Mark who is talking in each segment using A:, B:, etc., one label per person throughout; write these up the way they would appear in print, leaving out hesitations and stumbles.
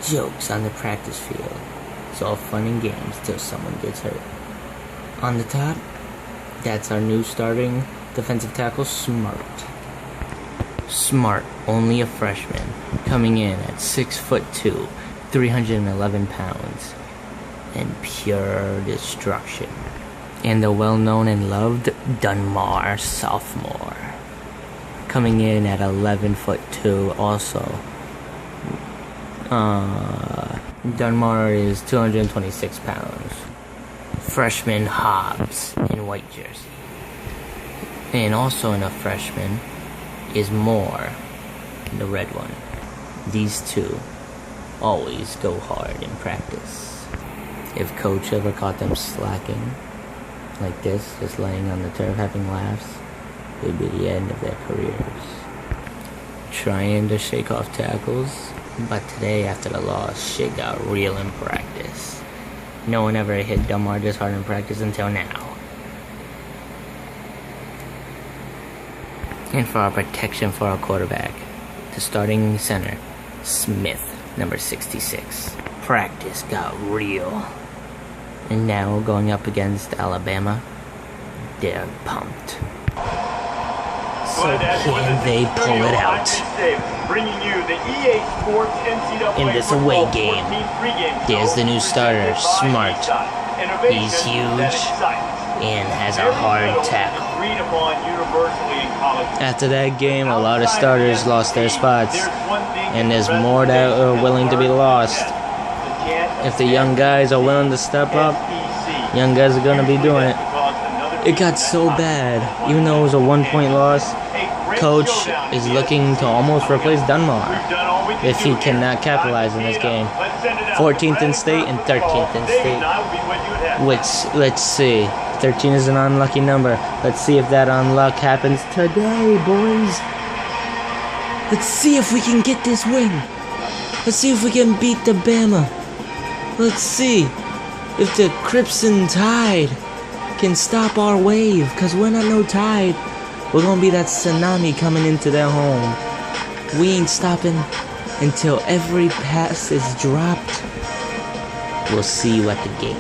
A: jokes on the practice field. It's all fun and games till someone gets hurt. On the top, that's our new starting defensive tackle, Smart. Smart, only a freshman, coming in at 6'2", 311 pounds, and pure destruction. And the well-known and loved Dunbar, sophomore, coming in at 11'2", also. Dunbar is 226 pounds. Freshman Hobbs in white jersey. And also in a freshman is Moore, the red one. These two always go hard in practice. If coach ever caught them slacking like this, just laying on the turf having laughs, it would be the end of their careers. Trying to shake off tackles, but today after the loss, shit got real in practice. No one ever hit Dunbar this hard in practice until now. And for our protection for our quarterback, the starting center, Smith, number 66. Practice got real. And now going up against Alabama, they're pumped. So can they pull it out in this away game? There's the new starter, Smart. He's huge and has a hard tackle. After that game, a lot of starters lost their spots, and there's more that are willing to be lost. If the young guys are willing to step up, young guys are going to be doing it. It got so bad, even though it was a 1-point loss, coach is looking to almost replace Dunbar if he cannot capitalize in this game. 14th in state and 13th in state, which, let's see, 13 is an unlucky number. Let's see if that unluck happens today, boys. Let's see if we can get this win. Let's see if we can beat the Bama. Let's see if the Crimson Tide can stop our wave, because we're not no tide. We're gonna be that tsunami coming into their home. We ain't stopping until every pass is dropped. We'll see you at the game.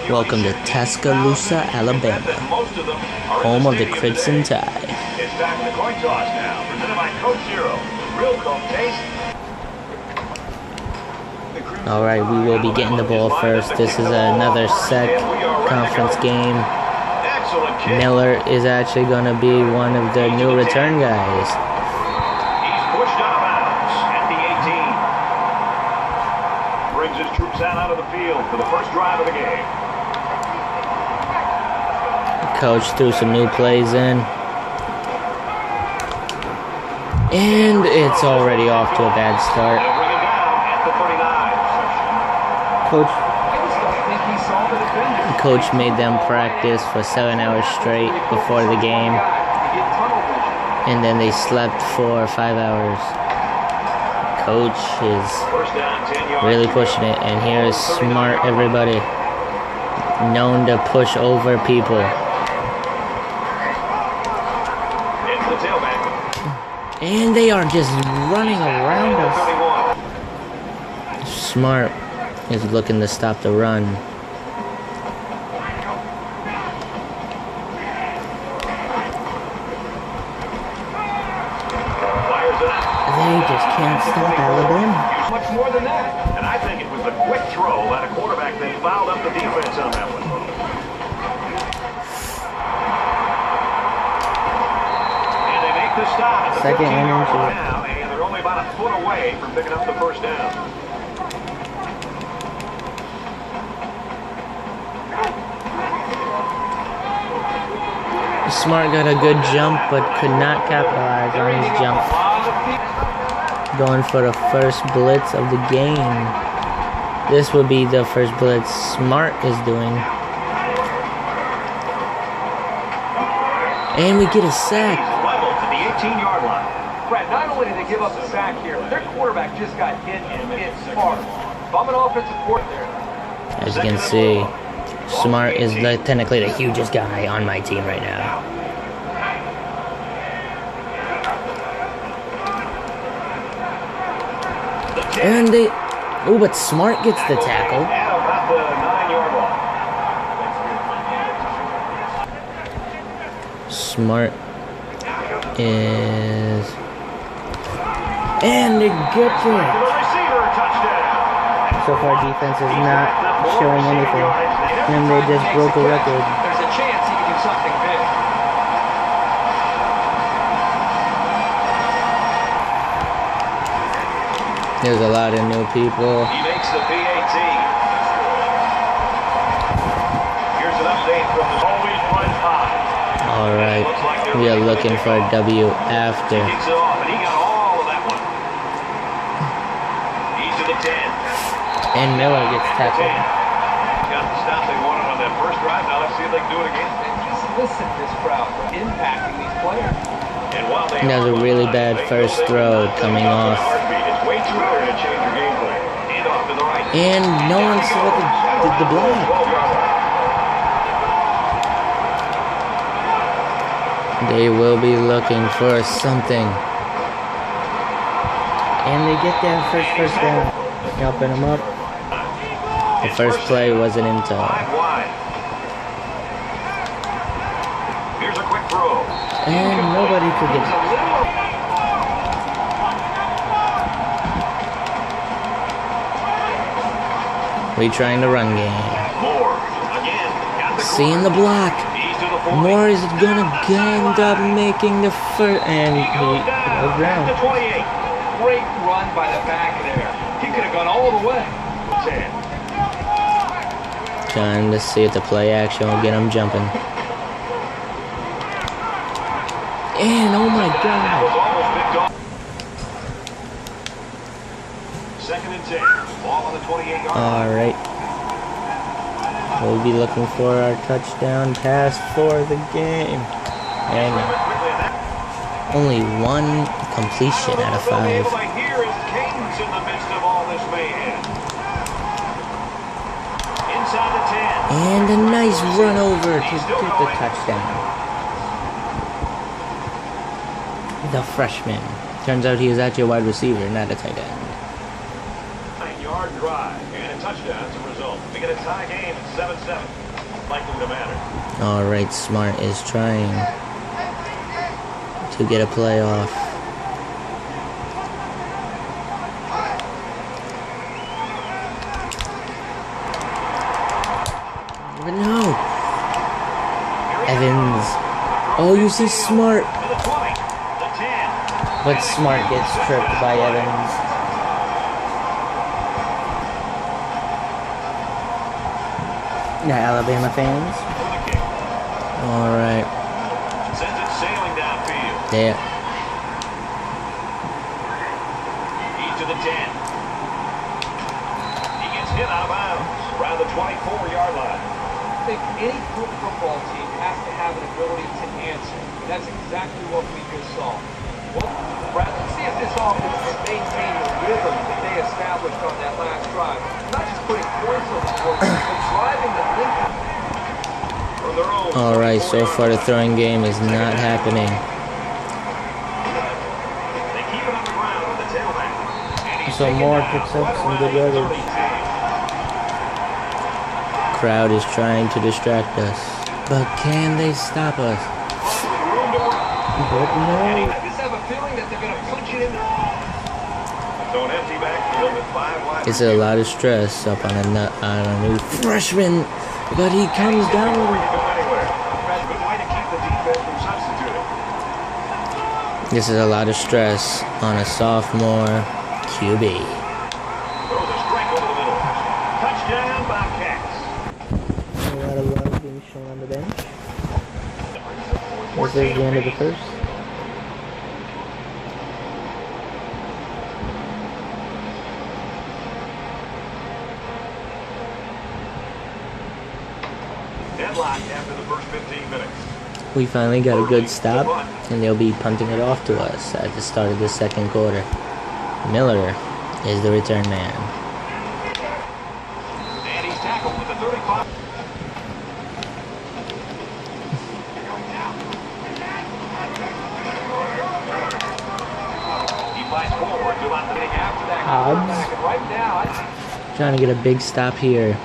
A: Welcome to Tuscaloosa, Alabama, home of the Crimson Tide.
B: It's back to the coin toss now, presented by Coke Zero. Real Coke taste.
A: Alright, we will be getting the ball first. This is another SEC conference game. Miller is actually going to be one of the new return guys.
B: He's pushed out of bounds at the 18. Brings his troops out of the field for the first drive of the game.
A: Coach threw some new plays in. And it's already off to a bad start. Coach made them practice for 7 hours straight before the game, and then they slept for 5 hours. Coach is really pushing it, and here is Smart, everybody, known to push over people. And they are just running around us. Smart is looking to stop the run. They just can't stop Alabama.
B: Much more than that. And I think it was a quick throw by the quarterback that fouled up the defense on that one. And they make the stop at the 15-yard line now, and they're only about a foot away from picking up the first down.
A: Smart got a good jump, but could not capitalize on his jump. Going for the first blitz of the game. This would be the first blitz Smart is doing. And we get a sack.
B: Level to the 18-yard line.
C: Brad, not only did they give up a sack here, their quarterback just got hit and hit hard. If I'm an offensive coordinator.
A: As you can see, Smart is technically the hugest guy on my team right now. And they... Oh, but Smart gets the tackle.
B: At about the 9-yard line.
A: Smart is... And they get
B: The
A: it.
B: receiver, touchdown.
A: So far, defense is not showing anything. And they just broke a record.
C: There's a chance he can do something big.
A: There's a lot of new people.
B: He makes the PAT. Here's an update from the always run high.
A: Alright, we are looking for a W after.
B: Kicks it off, and he got all of that one. He's to the 10.
A: And Miller gets tackled.
B: Got the stop they wanted on that first drive. Now let's see if they can do it again.
C: And just listen to this crowd impacting these players.
B: And while they
A: That was a really bad first throw coming off.
B: It's way too early to change your game plan. Hand off to the right.
A: And no one saw the block.
B: 12-yard line.
A: They will be looking for something. And they get their first down. Helping them up. The first play wasn't in time.
B: 5 wide. Here's a quick throw.
A: And nobody could get it. Retrying the run game.
B: Moore again. Got the
A: Seeing the block.
B: He's to the 40.
A: Moore is gonna end up making the first, and he goes
B: Back
A: down.
B: to 28.
C: Great run by the back there. He could have gone all the way.
B: 10.
A: Trying to see if the play action will get him jumping. And oh my
B: That
A: God!
B: was almost picked off. 2nd and 10. Ball on the 28-yard line.
A: All right, we'll be looking for our touchdown pass for the game, and only one completion out of 5.
B: Here is Cadence in the midst of all this mayhem. Inside the 10.
A: And a nice run over to get the touchdown. The freshman. Turns out he is actually a wide receiver, not a tight end.
B: 9-yard drive and a touchdown as a result. We get a tie game at 7-7. Likely to matter.
A: Alright, Smart is trying to get a play off. But no! Evans. Oh, you see Smart.
B: To the 20, the 10.
A: But Smart gets tripped by Evans. Yeah, Alabama fans.
B: For the kick.
A: Alright.
B: Sends it sailing downfield.
A: Yeah.
B: He's to the 10. He gets hit out of bounds around the 24-yard line.
C: I think any good football team has to have an ability to answer. That's exactly what we just saw. Well, Brad, let's see if this offense can maintain the rhythm that they established on that last drive. Not just putting points on the board, but driving the Lincoln.
B: From their own
A: Alright, so far the throwing game is not happening.
B: They keep it on the ground with the tailback. And he's
A: So
B: taken
A: Moore
B: down
A: picks up
B: right
A: some
B: around
A: good
B: the
A: yardage.
B: 32.
A: Crowd is trying to distract us. But can they stop us?
B: Room to run.
A: But no.
C: I just have a feeling that they're going to punch it in.
B: So an empty backfield with 5 wide.
A: It's a lot of stress up on a new freshman. But he comes down with it.
B: Go anywhere. Good way to keep the defense from substituting.
A: This is a lot of stress on a sophomore QB.
B: Throws a strike over the middle. Touchdown, Bobcats.
A: A lot of love being shown on the bench. This is the end of the first.
B: Deadlocked after the first 15 minutes.
A: We finally got a good stop, and they'll be punting it off to us at the start of the second quarter. Miller is the return man.
B: And he's tackled with the 35. He finds forward to about the beginning after that
A: Hobbs.
B: quarterback. And right now,
A: Trying to get a big stop here.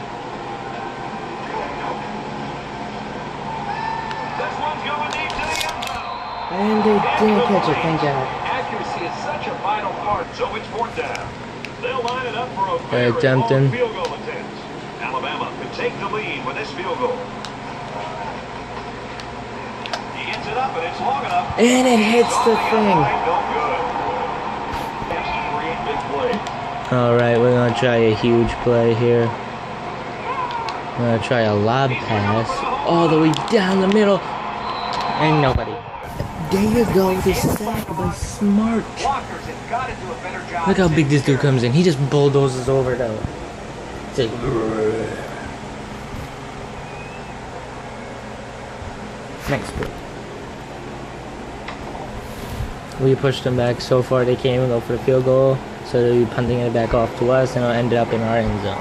B: this one's going deep to the end zone.
A: And they didn't catch it, thank God.
B: Accuracy is such a vital part. So it's fourth down. They'll line it up for a very
A: tempting.
B: long field goal attempt. Alabama could take the lead with this field goal. He gets it up, and it's long enough.
A: And it hits the thing.
B: No good. That's three big plays.
A: Alright, we're going to try a huge play here. We're going to try a lob pass all the way down the middle. And nobody. There you go, the sack by Smart.
C: Blockers have got to do a better job.
A: Look how big this dude comes in. He just bulldozes over though. It's like, next play. We pushed them back so far they can't even go for the field goal. So they'll be punting it back off to us and it'll end up in our end zone.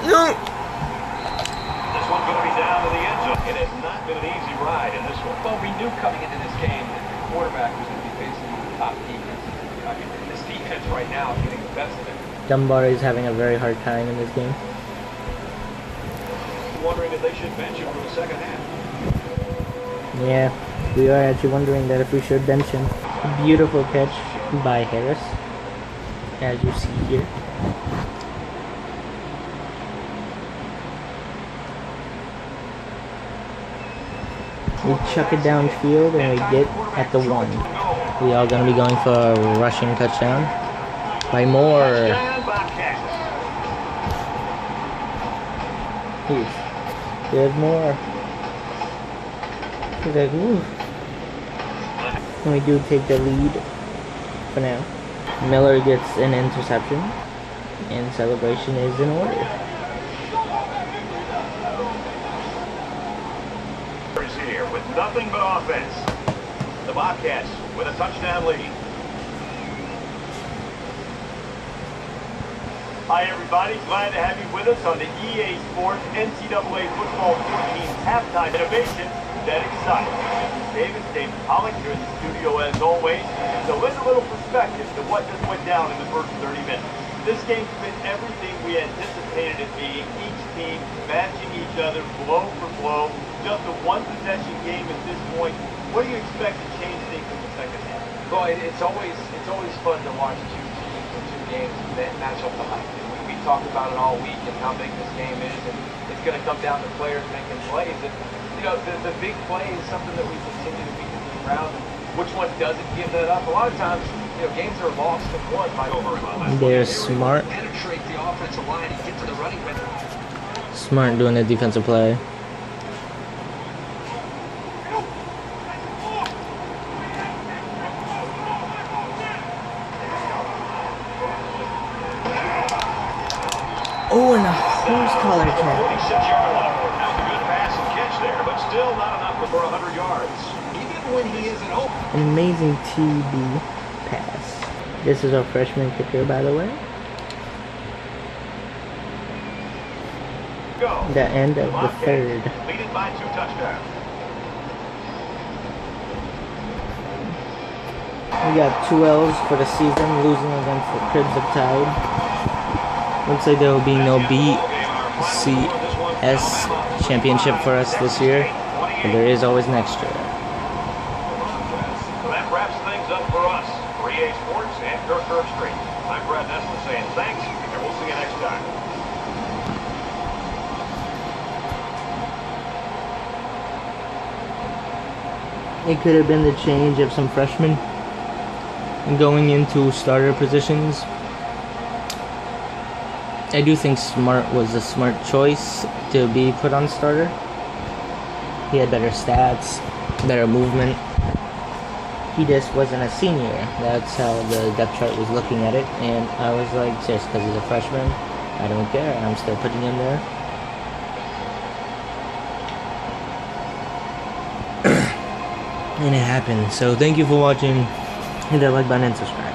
A: No!
B: This one's going to be down to the end zone. It has not been an easy ride in this one.
C: Well, we knew coming into this game that the quarterback was going to be facing the top defense. I mean, this defense right now is getting the best of it.
A: Dunbar is having a very hard time in this game.
B: Wondering if they should bench him for the second half.
A: Yeah, we are actually wondering that if we should bench him. Beautiful catch by Harris, as you see here. We chuck it downfield and we get at the 1. We are going to be going for a rushing touchdown by Moore. There's more. He's like, woo. And we do take the lead for now. Miller gets an interception, and celebration is in order.
B: Here with nothing but offense. The Bobcats with a touchdown lead. Hi everybody, glad to have you with us on the EA Sports NCAA Football 14 halftime innovation that excites. David Pollock here in the studio as always. So let's a little perspective to what just went down in the first 30 minutes. This game's been everything we anticipated it being. Each team matching each other blow for blow. Just a one-possession game at this point. What do you expect to change things in the second half?
C: Well, it's always fun to watch two teams or two games that match up the hype. We talked about it all week and how big this game is, and it's going to come down to players making plays. And, you know, the big play is something that we continue to beat the team around. And which one doesn't give that up? A lot of times, you know, games are lost and won by
A: They're Smart.
C: Penetrate the offensive line and get to the running back.
A: Smart doing a defensive play. Oh, and a horse collar catch.
B: 46-yard line. That was a good pass and catch there, but still not enough for 100 yards.
C: Even when he isn't open.
A: An amazing TB pass. This is our freshman kicker, by the way.
B: Go.
A: The end of the third.
B: Leading by 2 touchdowns.
A: We got 2 L's for the season, losing against the Cribs of Tide. Looks like there will be no BCS championship for us this year, but there is always next year.
B: So that wraps things up for us. 3A Sports and Kirk Street. I'm Brad Nessler saying thanks, and we'll see you next time.
A: It could have been the change of some freshmen going into starter positions. I do think Smart was a smart choice to be put on starter. He had better stats, better movement. He just wasn't a senior. That's how the depth chart was looking at it. And I was like, just because he's a freshman, I don't care. I'm still putting him there. And it happened. So thank you for watching. Hit that like button and subscribe.